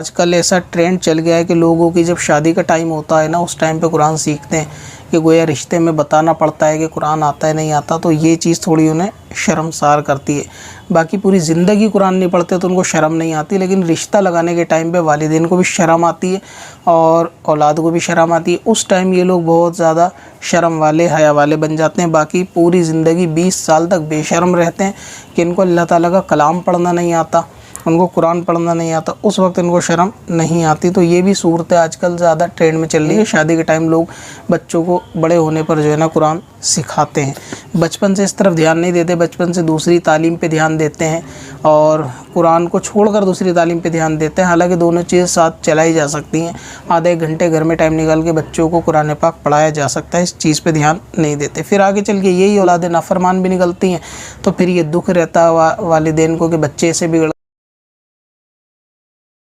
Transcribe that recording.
आजकल ऐसा ट्रेंड चल गया है कि लोगों की जब शादी का टाइम होता है ना, उस टाइम पे कुरान सीखते हैं कि गोया रिश्ते में बताना पड़ता है कि कुरान आता है नहीं आता। तो ये चीज़ थोड़ी उन्हें शर्मसार करती है। बाकी पूरी ज़िंदगी कुरान नहीं पढ़ते तो उनको शर्म नहीं आती, लेकिन रिश्ता लगाने के टाइम पे वालिदैन को भी शर्म आती है और औलाद को भी शर्म आती है। उस टाइम ये लोग बहुत ज़्यादा शर्म वाले, हया वाले बन जाते हैं। बाकी पूरी ज़िंदगी 20 साल तक बेशर्म रहते हैं कि इनको अल्लाह ताला का कलाम पढ़ना नहीं आता, उनको कुरान पढ़ना नहीं आता, उस वक्त इनको शर्म नहीं आती। तो ये भी सूरत आजकल ज़्यादा ट्रेंड में चल रही है। शादी के टाइम लोग बच्चों को बड़े होने पर जो है ना कुरान सिखाते हैं। बचपन से इस तरफ ध्यान नहीं देते, बचपन से दूसरी तालीम पे ध्यान देते हैं और कुरान को छोड़कर दूसरी तालीम पे ध्यान देते हैं। हालांकि दोनों चीज़ साथ चलाई जा सकती हैं। आधा एक घंटे घर में टाइम निकाल के बच्चों को कुरान पाक पढ़ाया जा सकता है, इस चीज़ पे ध्यान नहीं देते। फिर आगे चल के यही औलादे नाफरमान भी निकलती हैं, तो फिर ये दुख रहता है वालिदैन को कि बच्चे ऐसे बिगड़